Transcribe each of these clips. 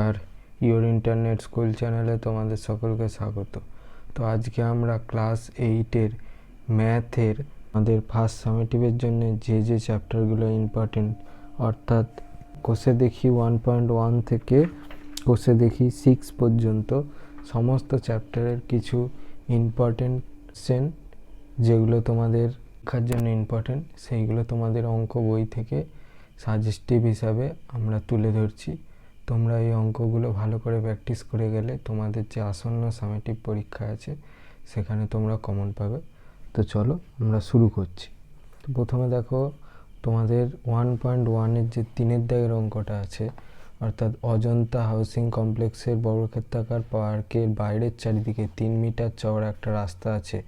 R your internet school চ্যানেলে তোমাদের সকলকে স্বাগত। তো আজকে আমরা ক্লাস 8-এর ম্যাথের আমাদের ফার্স্ট সামেটিভের জন্য যে চ্যাপ্টারগুলো ইম্পর্টেন্ট, অর্থাৎ কোষে দেখি 1.1 থেকে কোষে দেখি 6 পর্যন্ত সমস্ত চ্যাপ্টারের কিছু ইম্পর্টেন্ট যেগুলো তোমাদের শিক্ষার জন্য ইম্পর্টেন্ট, সেইগুলো তোমাদের অঙ্ক বই থেকে সাজেস্টিভ হিসাবে আমরা তুলে ধরছি। তোমরা এই অঙ্কগুলো ভালো করে প্র্যাকটিস করে গেলে তোমাদের যে আসন্ন সামেটিভ পরীক্ষা আছে সেখানে তোমরা কমন পাবে। তো চলো আমরা শুরু করছি। তো প্রথমে দেখো তোমাদের 1.1-এর যে 3-এর দাগের অঙ্কটা আছে, অর্থাৎ অজন্তা হাউসিং কমপ্লেক্সের বর্গক্ষেত্রাকার পার্কের বাইরের চারিদিকে 3 মিটার চওড়া একটা রাস্তা আছে।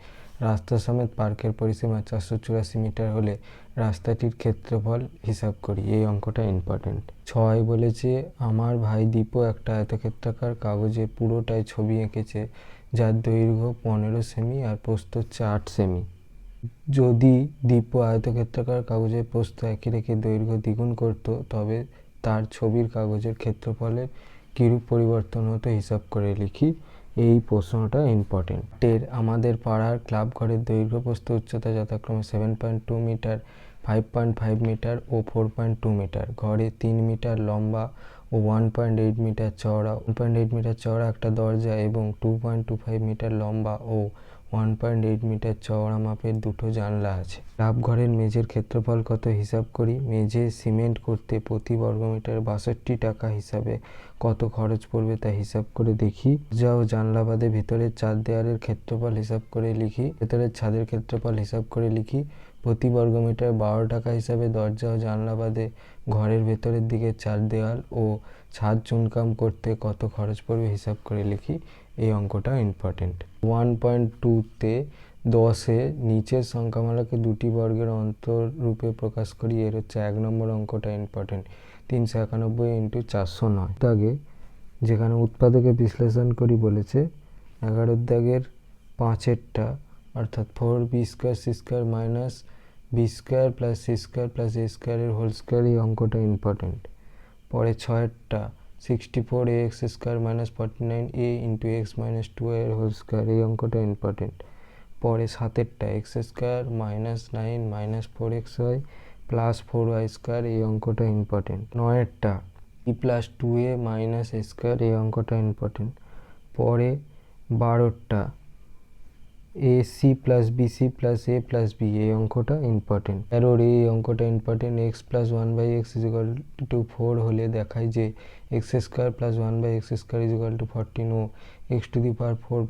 রাস্তা সমেত পার্কের পরিসীমা 484 মিটার হলে রাস্তাটির ক্ষেত্রফল হিসাব করি। এই অঙ্কটা ইম্পর্টেন্ট। 6 বলেছে, আমার ভাই দীপু একটা আয়তক্ষেত্রাকার কাগজে পুরোটাই ছবি এঁকেছে, যার দৈর্ঘ্য 15 সেমি আর প্রস্থ 8 সেমি। যদি দীপু আয়তক্ষেত্রাকার কাগজের প্রস্থ একই রেখে দৈর্ঘ্য দ্বিগুণ করত, তবে তার ছবির কাগজের ক্ষেত্রফলের কিরূপ পরিবর্তন হতো হিসাব করে লিখি। এই প্রশ্নটা ইম্পর্টেন্ট। আমাদের পাড়ার ক্লাব ঘরের দৈর্ঘ্য প্রস্থ উচ্চতা যথাক্রমে 7.2 মিটার, 5.5 মিটার ও 4.2 মিটার। ঘরে 3 মিটার লম্বা ও 1.8 মিটার চওড়া 1.8 মিটার চওড়া একটা দরজা এবং 2.25 মিটার লম্বা ও 1.8 মিটার চওড়া মাপের দুটো জানলা আছে। ক্লাব ঘরের মেঝের ক্ষেত্রফল কত হিসাব করি। মেঝে সিমেন্ট করতে প্রতি বর্গমিটার 62 টাকা হিসাবে কত খরচ পড়বে তা হিসাব করে দেখি। দরজা ও জানলা বাদে ভেতরের চার দেওয়ালের ক্ষেত্রফল হিসাব করে লিখি। ভেতরের ছাদের ক্ষেত্রফল হিসাব করে লিখি। প্রতি বর্গমিটার 12 টাকা হিসাবে দরজা ও জানলা বাদে ঘরের ভেতরের দিকে চার দেওয়াল ও ছাদ চুনকাম করতে কত খরচ পড়বে হিসাব করে লিখি। এই অঙ্কটা ইম্পর্টেন্ট। 1.2-তে 10-এ নিচের সংখ্যামালাকে দুটি বর্গের অন্তররূপে প্রকাশ করি। এর হচ্ছে 1 নম্বর অঙ্কটা ইম্পর্টেন্ট। 391 × 409 দাগে যেখানে উৎপাদকে বিশ্লেষণ করি বলেছে। 11 দাগের 5-এরটা অর্থাৎ 4b² minus b² plus c² plus a² এর হোল স্কোয়ার, এই অঙ্কটা ইম্পর্টেন্ট। পরে 6-এরটা 64ax² minus 49a × x minus 2y এর হোল স্কোয়ার, এই অঙ্কটা ইম্পর্টেন্ট। পরে 7-এরটা x² minus 9 minus 4xy plus 4y², এই অঙ্কটা ইম্পর্টেন্ট। 9-এরটা b plus 2a minus a², এই অঙ্কটা ইম্পর্টেন্ট। পরে 12-টা ac plus bc plus a plus b, এই অঙ্কটা ইম্পর্টেন্ট। এই অঙ্কটা ইম্পর্টেন্ট। x প্লাস 1/x = 4 হলে দেখায় যে x² প্লাস 1/x² = 14 ও x⁴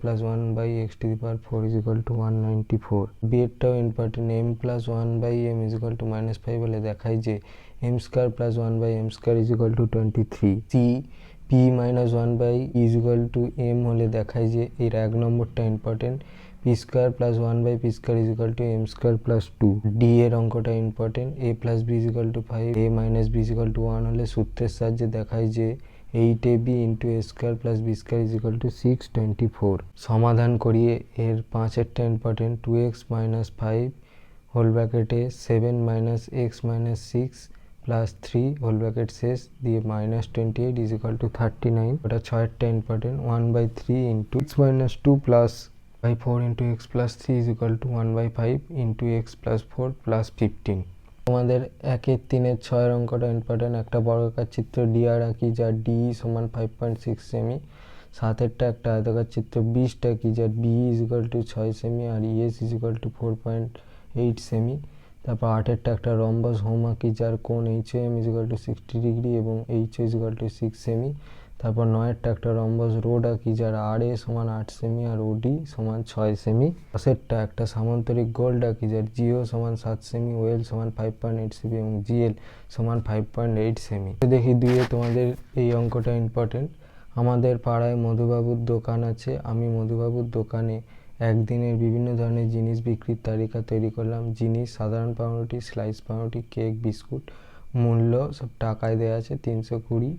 প্লাস 1/x⁴ = 194। b-এরটাও ইম্পর্টেন্ট। m প্লাস 1/m = -5 হলে দেখায় যে m² plus 1/m² = 23। c p minus 1/e = m হলে দেখায় যে এর 1 নম্বরটা important. p² plus 1/p² = m² plus 2। d এর অঙ্কটা important. a plus b = 5, a minus b = 1 হলে সূত্রের সাহায্যে দেখায় যে 8ab × a² প্লাস b² = 624। সমাধান করিয়ে এর 5-এরটা ইম্পর্টেন্ট। 2x মাইনাস 5 হোল ব্র্যাকেটে 7 minus x minus 6 plus 3 whole bracket শেষ দিয়ে -28 = 39। ওটা 6-এরটা important. 1/3 × x minus 2 plus 4 × x plus 3 = 1/5 × x plus 4 plus 15। তোমাদের 1-3-এর 6-এর অঙ্কটা ইম্পর্টেন্ট। একটা বর্গাকার চিত্র dr আঁকি যার DE = 5.6 সেমি। 7-এরটা একটা আয়তাকার চিত্র 20 আঁকি যার BE = 6 সেমি আর ES = 4.8 সেমি। তারপর 8-এরটা একটা রম্বস হোম আঁকি যার কোণ HOM = 60 ডিগ্রি এবং HO = 6 সেমি। তারপর 9-এরটা একটা রম্বস রোড আঁকি যার RA = 8 সেমি আর OD = 6 সেমি। 10-এরটা একটা সামান্তরিক গোল্ড আঁকি যার GO = 7 সেমি, OL = 5.8 সেমি এবং GL = 5.8 সেমি। দেখি 2-এ তোমাদের এই অঙ্কটা ইম্পর্টেন্ট। আমাদের পাড়ায় মধুবাবুর দোকান আছে। আমি মধুবাবুর দোকানে একদিনের বিভিন্ন ধরনের জিনিস বিক্রির তালিকা তৈরি করলাম। জিনিস: সাধারণ পাউরুটি, স্লাইস পাউরুটি, কেক, বিস্কুট। মূল্য সব টাকায় দেওয়া আছে: 320,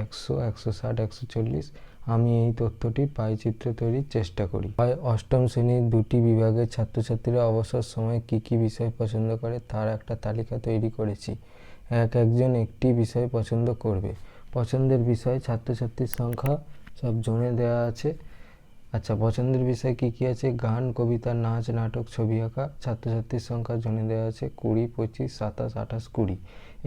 100, 160, 140। আমি এই তথ্যটি পাইচিত্র তৈরির চেষ্টা করি। অষ্টম শ্রেণীর 2টি বিভাগের ছাত্রছাত্রীরা অবসর সময়ে কী কী বিষয় পছন্দ করে তার একটা তালিকা তৈরি করেছি। একজন একটি বিষয় পছন্দ করবে। পছন্দের বিষয়, ছাত্রছাত্রীর সংখ্যা সব জোনে দেওয়া আছে। আচ্ছা, পছন্দের বিষয় কি কি আছে? গান, কবিতা, নাচ, নাটক, ছবি আঁকা। ছাত্রছাত্রীর সংখ্যা জোনে দেওয়া আছে 20, 25, 27, 28, 20।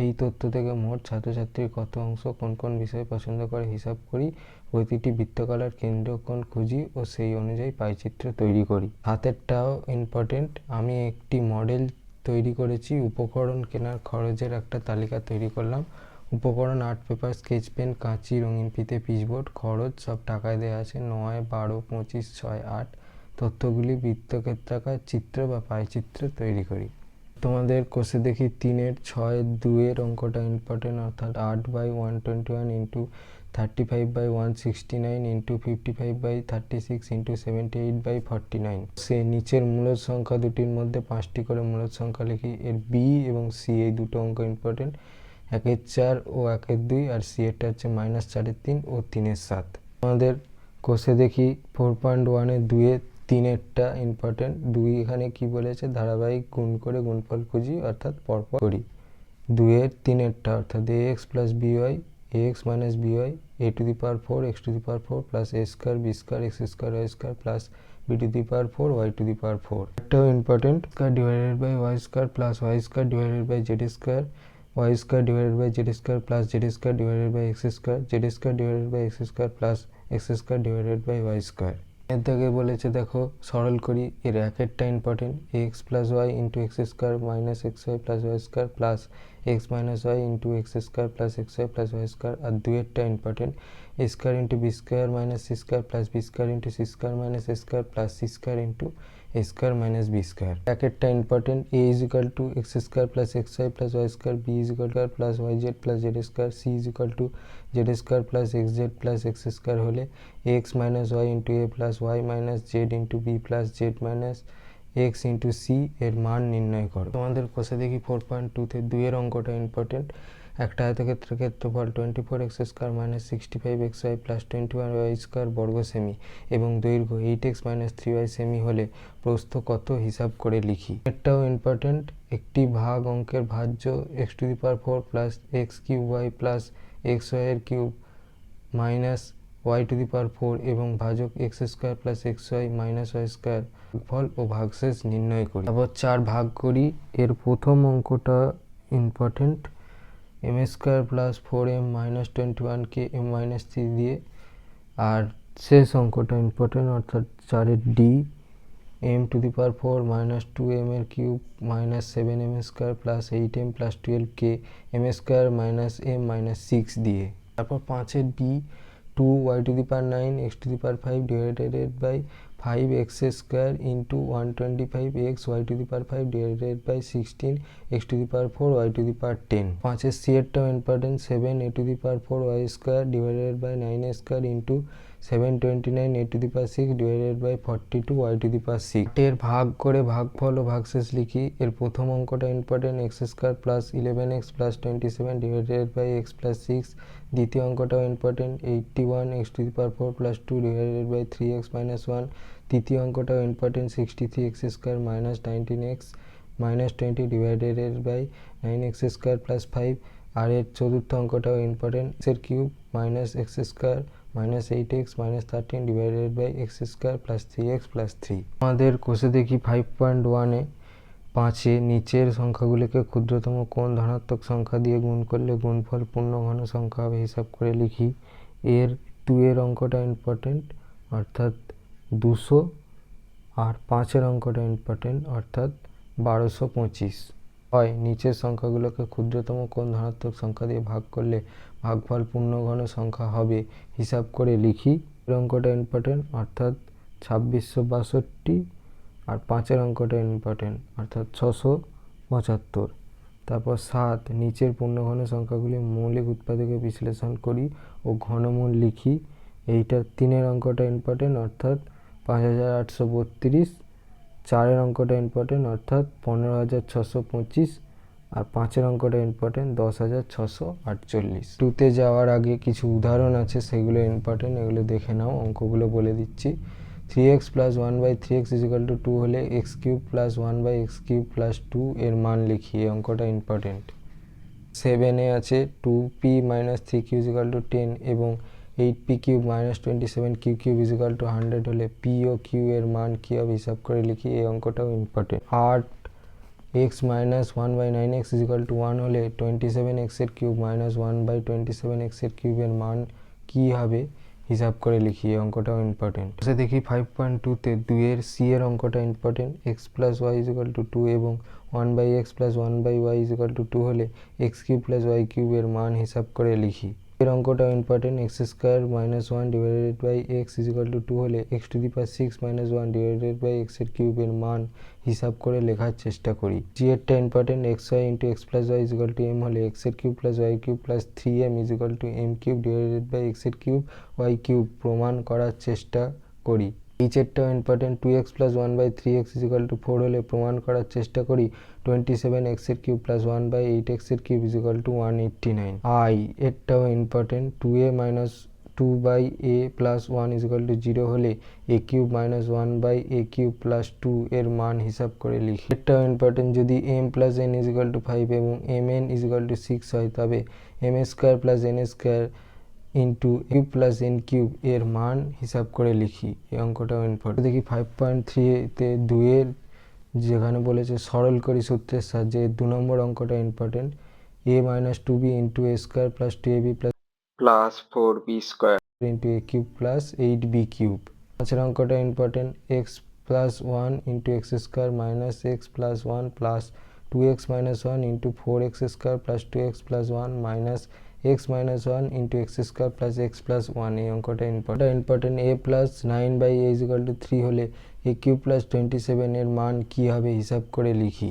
এই তথ্য থেকে মোট ছাত্রছাত্রীর কত অংশ কোন কোন বিষয় পছন্দ করে হিসাব করি, প্রতিটি বৃত্তকলার কেন্দ্রকোণ খুঁজি ও সেই অনুযায়ী পাইচিত্র তৈরি করি। হাতেরটাও ইম্পর্টেন্ট। আমি একটি মডেল তৈরি করেছি। উপকরণ কেনার খরচের একটা তালিকা তৈরি করলাম। উপকরণ: আর্ট পেপার, স্কেচ পেন, কাঁচি, রঙিন ফিতে, পিচবোর্ড। খরচ সব টাকায় দেওয়া আছে 9, 12, 25, 6, 8। তথ্যগুলি বৃত্তক্ষেত্রাকার চিত্র বা পাইচিত্র তৈরি করি। তোমাদের কোষে দেখি 3-এর 6-এর 2-এর অঙ্কটা ইম্পর্টেন্ট, অর্থাৎ 8/121 ইন্টু 35/169 ইন্টু 55/36 ইন্টু 78/49। সে নিচের মূলদ সংখ্যা দুটির মধ্যে 5টি করে মূলদ সংখ্যা লিখি। এর বি এবং সি এই দুটো অঙ্ক ইম্পর্টেন্ট। 1-এর 4 ও 1-এর 2, আর সি এরটা হচ্ছে -4-এর 3 ও 3-এর 7। আমাদের কোষে দেখি 4.1-এর 2-এর 3-এরটা ইম্পর্টেন্ট। 2 এখানে কি বলেছে? ধারাবাহিক গুণ করে গুণফল খুঁজি, অর্থাৎ পরপর করি। 2-এর 3-এরটা অর্থাৎ ax plus by, ax minus by, a to the power 4 x to the power 4 plus a square b square x square y square plus b to the power 4 y to the power 4। এটাও important. Square divided by y square plus y square divided by z square, y square divided by z square plus z square divided by x square, z square divided by x square plus x square divided by y square. এর থেকে বলেছে দেখো সরল করি। এর একেরটা important. x plus y into x square minus x y plus y square plus x minus y into x square plus x y plus y square. আর 2-এরটা important. A square into b square minus c square plus b square into c square minus a square plus c square into a square minus B square. একেরটা important. A is equal to x square plus x y plus y square, b is equal to plus y z plus z square, c is equal to z square plus x z plus x square হলে x minus y into a plus y minus z into b plus z minus x into c এর মান নির্ণয় করো। তোমাদের কোষে দেখি 4.2-তে 2-এর অঙ্কটা important. একটা আয়তক্ষেত্রের ক্ষেত্রফল 24x square minus 65xy plus 21y square বর্গ সেমি এবং দৈর্ঘ্য 8x মাইনাস 3y সেমি হলে প্রস্থ কত হিসাব করে লিখি। এটাও ইম্পর্টেন্ট। একটি ভাগ অঙ্কের ভাজ্য x to the power 4 plus x cube y plus x y এর cube minus y to the power 4 এবং ভাজক x square plus x y minus y square ফল ও ভাগশেষ নির্ণয় করি। তারপর 4 ভাগ করি। এর প্রথম অঙ্কটা important. M square plus 4m minus 21কে m মাইনাস 3 দিয়ে। আর শেষ অঙ্কটা ইম্পর্টেন্ট, অর্থাৎ 4-এর d m to the power 4 minus 2m এর cube minus 7m square plus 8m plus 12কে m square minus m minus 6 দিয়ে। তারপর 5-এর b 2y to the power 9 x to the power 5 divided by 5x square into 125x y to the power 5 divided by 16 x to the power 4 y to the power 10। 5-এর c এরটাও important. 7a to the power 4 y square divided by 9a square into 729 a to the power 6 divided by 42 y to the power 6। এর ভাগ করে ভাগফল ও ভাগশেষ লিখি। এর প্রথম অঙ্কটা important. X square plus 11x plus 27 divided by x plus 6। দ্বিতীয় অঙ্কটাও important. 81x to the power 4 plus 2 divided by 3x minus 1। তৃতীয় অঙ্কটাও important. 63x square minus 19x minus 20 divided by 9x square plus 5। আর এর চতুর্থ অঙ্কটাও important. এর cube minus x square minus 8x minus 13 divided by x square plus 3x plus 3। আমাদের কোষে দেখি 5.1-এ 5-এ নিচের সংখ্যাগুলিকে ক্ষুদ্রতম কোন ধনাত্মক সংখ্যা দিয়ে গুণ করলে গুণফল পূর্ণ ঘন সংখ্যা হবে হিসাব করে লিখি। এর 2-এর অঙ্কটা ইম্পর্টেন্ট, অর্থাৎ 200। আর 5-এর অঙ্কটা ইম্পর্টেন্ট, অর্থাৎ 1225। হয় নিচের সংখ্যাগুলোকে ক্ষুদ্রতম কোন ধনাত্মক সংখ্যা দিয়ে ভাগ করলে ভাগফল পূর্ণ ঘন সংখ্যা হবে হিসাব করে লিখি। এর অঙ্কটা ইম্পর্টেন্ট, অর্থাৎ 2662। আর 5-এর অঙ্কটা ইম্পর্টেন্ট, অর্থাৎ 675। তারপর 7 নিচের পূর্ণঘন সংখ্যাগুলি মৌলিক উৎপাদকে বিশ্লেষণ করি ও ঘনমূল লিখি। এইটার 3-এর অঙ্কটা ইম্পর্টেন্ট, অর্থাৎ 5832। 4-এর অঙ্কটা ইম্পর্টেন্ট, অর্থাৎ 15625। আর 5-এর অঙ্কটা ইম্পর্টেন্ট, 10648। 2-তে যাওয়ার আগে কিছু উদাহরণ আছে, সেগুলো ইম্পর্টেন্ট, এগুলো দেখে নাও। অঙ্কগুলো বলে দিচ্ছি। 3x plus 1/3x is equal two 2 হলে x cube plus 1/x cube plus 2 এর মান লিখি। এই অঙ্কটা ইম্পর্টেন্ট। 7 আছে 2p minus 3q is equal two 10 এবং 8p cube minus 27q cube equal to 100 হলে p ও q এর মান কী হবে হিসাব করে লিখি। এই অঙ্কটাও important. 8x minus 1/9x equal to 1 হলে 27x এর কিউব মাইনাস 1/27x এর কিউবের মান কী হবে হিসাব করে লিখি। এই অঙ্কটাও ইম্পর্টেন্ট। দেখি 5.2তে 2 এর c এর অঙ্কটা important. x plus y equal to 2 এবং 1/x plus 1/y is equal to 2 হলে x কিউব প্লাস ওয়াই কিউবের মান হিসাব করে লিখি। এর অঙ্কটাও important. X square minus 1 divided by x equal to 2 হলে x to the power 6 minus 1 divided by x এর কিউবের মান হিসাব করে লেখার চেষ্টা করি। জি এরটা important. X y into x plus y equal to m হলে এক্স এর cube plus y cube plus 3m equal to m cube divided by x এর কিউব ওয়াই কিউব প্রমাণ করার চেষ্টা করি। এইচেরটাও important. 2x plus 1/3x equal to 4 হলে প্রমাণ করার চেষ্টা করি 27x এর কিউব প্লাস 1/8x এর কিউব ইজিক্যাল টু 189। আই এরটাও important. 2a minus 2/a plus 1 equal to 0 হলে a cube minus 1/a cube plus 2 এর মান হিসাব করে লিখি। এরটাও ইম্পর্টেন্ট। যদি m plus n equal to 5 এবং mn ইজিক্যাল টু 6 হয় তবে m square plus n square into cube plus n cube এর মান হিসাব করে লিখি। এই অঙ্কটাও ইম্পর্টেন্ট। দেখি 5.3তে 2 এর যেখানে বলেছে সরল করি সূত্রের সাহায্যে 2 নম্বর অঙ্কটা important. a minus 2b into a square plus 2ab plus 4b square into a cube plus 8b cube. পাঁচের অঙ্কটা important. x plus 1 into x square minus x plus 1 প্লাস 2x minus 1 into 4x square plus 2x plus 1 minus x minus 1 into x square plus x plus 1। এই অঙ্কটা important. a plus 9/a equal to 3 হলে a cube plus 27 এর মান কী হবে হিসাব করে লিখি।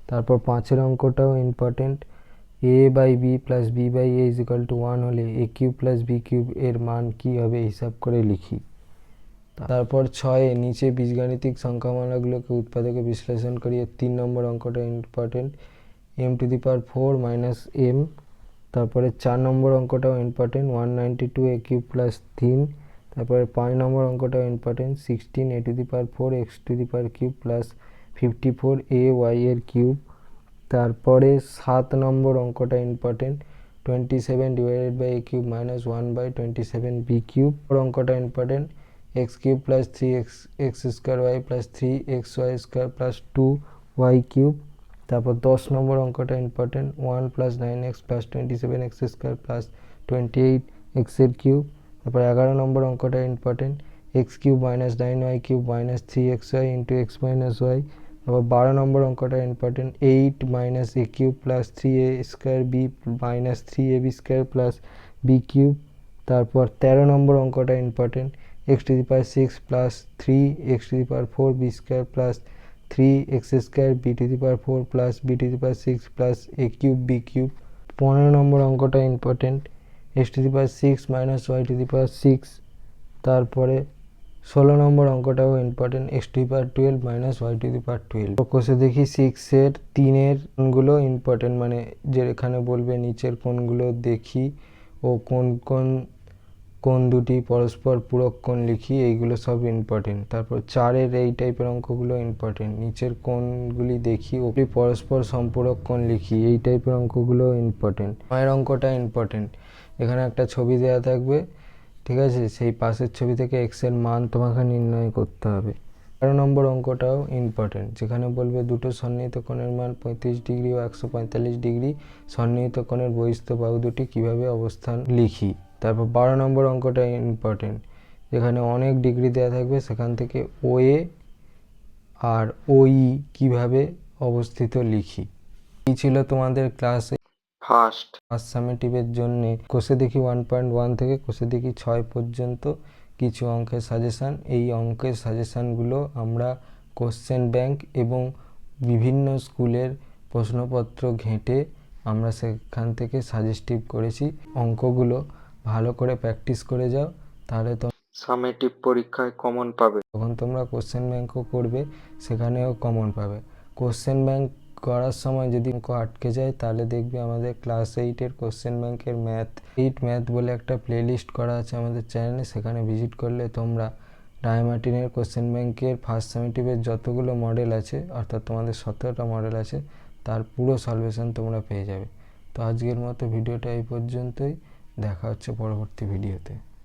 তারপর পাঁচের অঙ্কটাও important. a by b plus b by a equal to 1 হলে a cube plus b cube এর মান কী হবে হিসাব করে লিখি। তারপর 6 নিচে বীজগাণিতিক সংখ্যামালাগুলোকে উৎপাদকে বিশ্লেষণ করিয়ে 3 নম্বর অঙ্কটা important. m to the power 4 minus m। তারপরে 4 নম্বর অঙ্কটাও ইম্পর্টেন্ট। 192 a cube plus 3। তারপরে 5 নম্বর অঙ্কটাও important. 16 a to the power 4 x to the power cube plus 54 a y এর কিউব। তারপরে 7 নম্বর অঙ্কটা important. 27 divided by a cube minus 1/27b cube. অঙ্কটা important. x cube plus 3x square y plus 3xy square plus 2y cube. তারপর 10 নম্বর অঙ্কটা important. 1 plus 9x plus 27x square plus 28x এর cube. তারপর 11 নম্বর অঙ্কটা important. x cube minus 9y cube minus 3xy into x minus y। তারপর 12 নম্বর অঙ্কটা important. 8 minus a cube plus 3a square b minus 3ab square plus b cube. তারপর 13 নম্বর অঙ্কটা important. x to the power 6 plus 3x two the power 4b square plus 3x square b to the power 4 plus b to the power 6 plus a cube b cube. 15 number অঙ্কটা important. x to the power 6 minus y to the power 6। তারপরে 16 number অঙ্কটাও important. x to the power 12 minus y to the power 12। কোষে দেখি 6-এর 3-এর কোনগুলো important, মানে যেখানে বলবে নিচের কোনগুলো দেখি ও কোন দুটি পরস্পর পূরক কোণ লিখি, এইগুলো সব ইম্পর্টেন্ট। তারপর 4-এর এই টাইপের অঙ্কগুলো ইম্পর্টেন্ট। নিচের কোণগুলি দেখি ও পরস্পর সম্পূরক কোণ লিখি, এই টাইপের অঙ্কগুলো ইম্পর্টেন্ট। 9-এর অঙ্কটা ইম্পর্টেন্ট। এখানে একটা ছবি দেওয়া থাকবে, ঠিক আছে, সেই পাশের ছবি থেকে x এর মান তোমাকে নির্ণয় করতে হবে। 13 নম্বর অঙ্কটাও ইম্পর্টেন্ট, যেখানে বলবে দুটো সন্নিহিত কোণের মান 35 ডিগ্রি ও 145 ডিগ্রি, সন্নিহিত কোণের বহিস্থ বাহু দুটি কীভাবে অবস্থান লিখি। তারপর 12 নম্বর অঙ্কটা ইম্পর্টেন্ট, যেখানে অনেক ডিগ্রি দেওয়া থাকবে, সেখান থেকে OA আর OE কিভাবে অবস্থিত লিখি। এই ছিল তোমাদের ক্লাসে ফার্স্ট সামেটিভের জন্য কোষে দেখি 1.1 থেকে কোষে দেখি 6 পর্যন্ত কিছু অঙ্কের সাজেশান। এই অঙ্কের সাজেশানগুলো আমরা কোশ্চেন ব্যাংক এবং বিভিন্ন স্কুলের প্রশ্নপত্র ঘেঁটে আমরা সেখান থেকে সাজেস্টিভ করেছি। অঙ্কগুলো ভালো করে প্র্যাকটিস করে যাও, তাহলে তো সামেটিভ পরীক্ষায় কমন পাবে। তখন তোমরা কোশ্চেন ব্যাংকও করবে, সেখানেও কমন পাবে। কোশ্চেন ব্যাংক করার সময় যদি অঙ্ক আটকে যায়, তাহলে দেখবে আমাদের ক্লাস 8-এর কোশ্চেন ব্যাংকের ম্যাথ বলে একটা প্লেলিস্ট করা আছে আমাদের চ্যানেলে, সেখানে ভিজিট করলে তোমরা ডায়ামার্টিনের কোশ্চেন ব্যাংকের ফার্স্ট সামেটিভের যতগুলো মডেল আছে, অর্থাৎ তোমাদের 17টা মডেল আছে, তার পুরো সলভেশন তোমরা পেয়ে যাবে। তো আজকের মতো ভিডিওটা এই পর্যন্তই, দেখা হচ্ছে পরবর্তী ভিডিওতে।